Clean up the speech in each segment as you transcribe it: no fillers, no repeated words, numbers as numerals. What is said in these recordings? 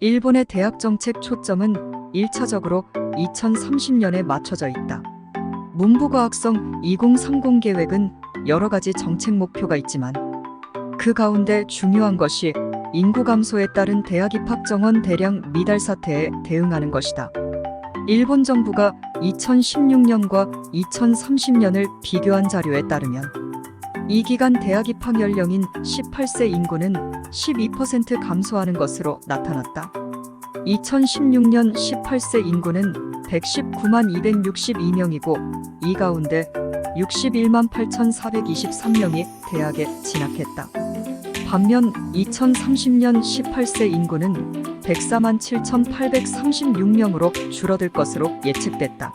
일본의 대학 정책 초점은 1차적으로 2030년에 맞춰져 있다. 문부과학성 2030 계획은 여러 가지 정책 목표가 있지만 그 가운데 중요한 것이 인구 감소에 따른 대학 입학 정원 대량 미달 사태에 대응하는 것이다. 일본 정부가 2016년과 2030년을 비교한 자료에 따르면 이 기간 대학 입학 연령인 18세 인구는 12% 감소하는 것으로 나타났다. 2016년 18세 인구는 119만 262명이고 이 가운데 61만 8,423명이 대학에 진학했다. 반면 2030년 18세 인구는 104만 7,836명으로 줄어들 것으로 예측됐다.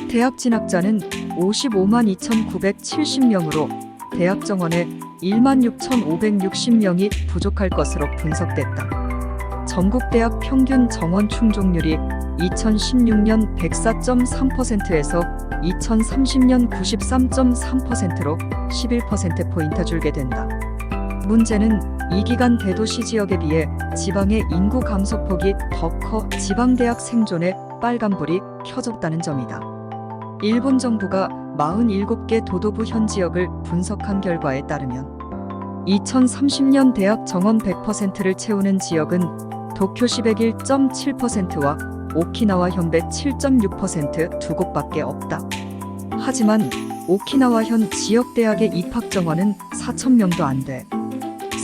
대학 진학자는 55만 2,970명으로 대학 정원에 1만 6,560명이 부족할 것으로 분석됐다. 전국 대학 평균 정원 충족률이 2016년 104.3%에서 2030년 93.3%로 11%포인트 줄게 된다. 문제는 이 기간 대도시 지역에 비해 지방의 인구 감소폭이 더 커 지방대학 생존에 빨간불이 켜졌다는 점이다. 일본 정부가 47개 도도부 현 지역을 분석한 결과에 따르면 2030년 대학 정원 100%를 채우는 지역은 도쿄 시 101.7%와 오키나와 현배 7.6% 두 곳밖에 없다. 하지만 오키나와 현 지역 대학의 입학 정원은 4,000명도 안 돼.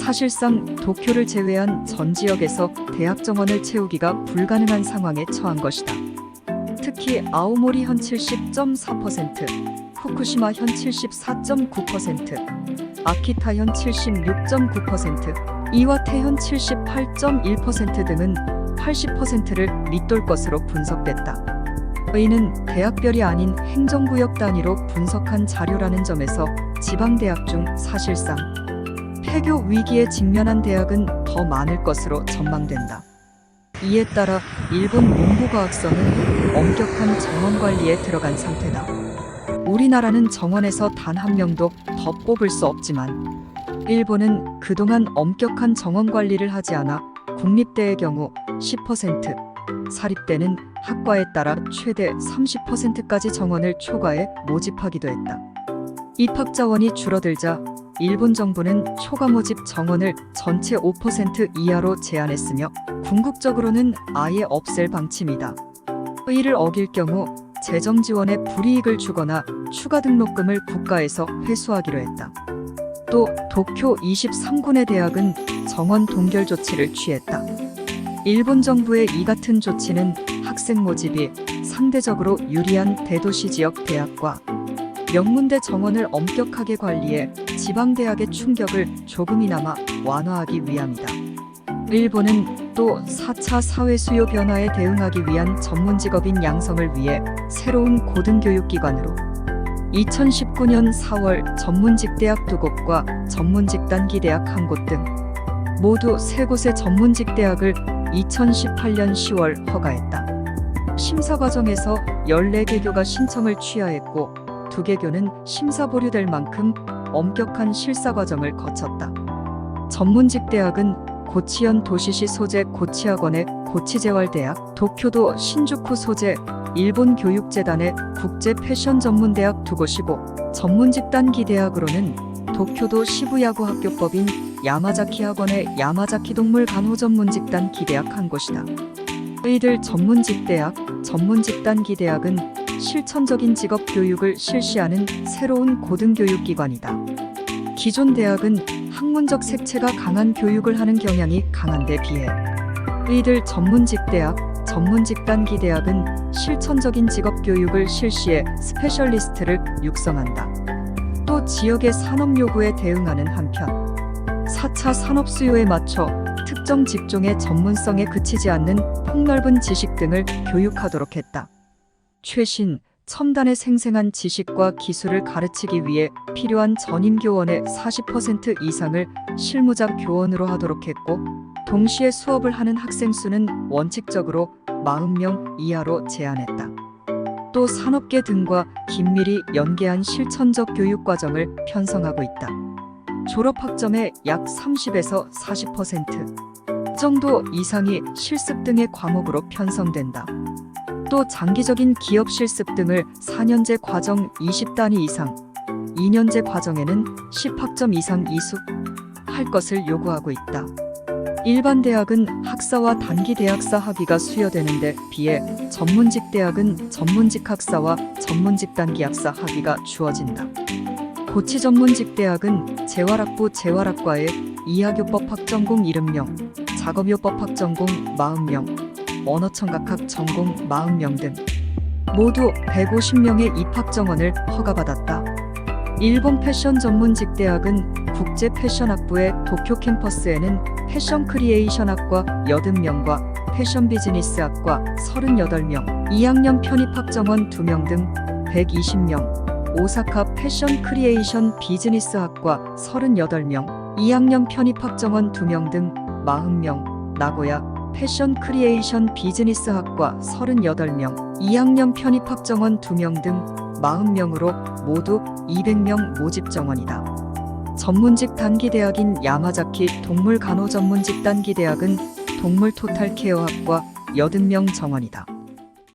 사실상 도쿄를 제외한 전 지역에서 대학 정원을 채우기가 불가능한 상황에 처한 것이다. 특히 아오모리 현 70.4%, 후쿠시마 현 74.9%, 아키타 현 76.9%, 이와테 현 78.1% 등은 80%를 밑돌 것으로 분석됐다. 이는 대학별이 아닌 행정구역 단위로 분석한 자료라는 점에서 지방대학 중 사실상 폐교 위기에 직면한 대학은 더 많을 것으로 전망된다. 이에 따라 일본 문부과학성은 엄격한 정원 관리에 들어간 상태다. 우리나라는 정원에서 단 한 명도 더 뽑을 수 없지만 일본은 그동안 엄격한 정원 관리를 하지 않아 국립대의 경우 10%, 사립대는 학과에 따라 최대 30%까지 정원을 초과해 모집하기도 했다. 입학 자원이 줄어들자 일본 정부는 초과 모집 정원을 전체 5% 이하로 제한했으며 궁극적으로는 아예 없앨 방침이다. 이를 어길 경우 재정 지원에 불이익을 주거나 추가 등록금을 국가에서 회수하기로 했다. 또 도쿄 23군의 대학은 정원 동결 조치를 취했다. 일본 정부의 이 같은 조치는 학생 모집이 상대적으로 유리한 대도시 지역 대학과 명문대 정원을 엄격하게 관리해 지방대학의 충격을 조금이나마 완화하기 위함이다. 일본은 또 4차 사회수요 변화에 대응하기 위한 전문직업인 양성을 위해 새로운 고등교육기관으로 2019년 4월 전문직대학 2곳과 전문직단기대학 1곳 등 모두 3곳의 전문직대학을 2018년 10월 허가했다. 심사 과정에서 14개교가 신청을 취하했고 2개교는 심사 보류될 만큼 엄격한 실사 과정을 거쳤다. 전문직대학은 고치현 도시시 소재 고치학원의 고치재활대학, 도쿄도 신주쿠 소재 일본교육재단의 국제 패션 전문대학 2곳이고 전문직단기대학으로는 도쿄도 시부야구 학교법인 야마자키 학원의 야마자키 동물 간호 전문직단 기대학 1곳이다. 이들 전문직대학, 전문직단기대학은 실천적인 직업교육을 실시하는 새로운 고등교육기관이다. 기존 대학은 학문적 색채가 강한 교육을 하는 경향이 강한 데 비해 이들 전문직대학, 전문직단기대학은 실천적인 직업교육을 실시해 스페셜리스트를 육성한다. 또 지역의 산업 요구에 대응하는 한편 4차 산업 수요에 맞춰 특정 직종의 전문성에 그치지 않는 폭넓은 지식 등을 교육하도록 했다. 최신, 첨단의 생생한 지식과 기술을 가르치기 위해 필요한 전임교원의 40% 이상을 실무자 교원으로 하도록 했고 동시에 수업을 하는 학생 수는 원칙적으로 40명 이하로 제한했다. 또 산업계 등과 긴밀히 연계한 실천적 교육 과정을 편성하고 있다. 졸업 학점의 약 30에서 40%, 정도 이상이 실습 등의 과목으로 편성된다. 또 장기적인 기업 실습 등을 4년제 과정 20단위 이상, 2년제 과정에는 10학점 이상 이수할 것을 요구하고 있다. 일반 대학은 학사와 단기 대학사 학위가 수여되는 데 비해 전문직 대학은 전문직 학사와 전문직 단기 학사 학위가 주어진다. 고치 전문직 대학은 재활학부 재활학과에 이하교법 학전공 70명, 작업요법 학전공 40명, 언어청각학 전공 40명 등 모두 150명의 입학 정원을 허가받았다. 일본 패션 전문직 대학은 국제 패션학부의 도쿄 캠퍼스에는 패션 크리에이션학과 80명과 패션 비즈니스학과 38명, 2학년 편입학 정원 2명 등 120명, 오사카 패션 크리에이션 비즈니스학과 38명, 2학년 편입학 정원 2명 등 40명, 나고야 패션 크리에이션 비즈니스학과 38명, 2학년 편입학 정원 2명 등 40명으로 모두 200명 모집 정원이다. 전문직 단기 대학인 야마자키 동물 간호 전문직 단기 대학은 동물 토탈 케어학과 80명 정원이다.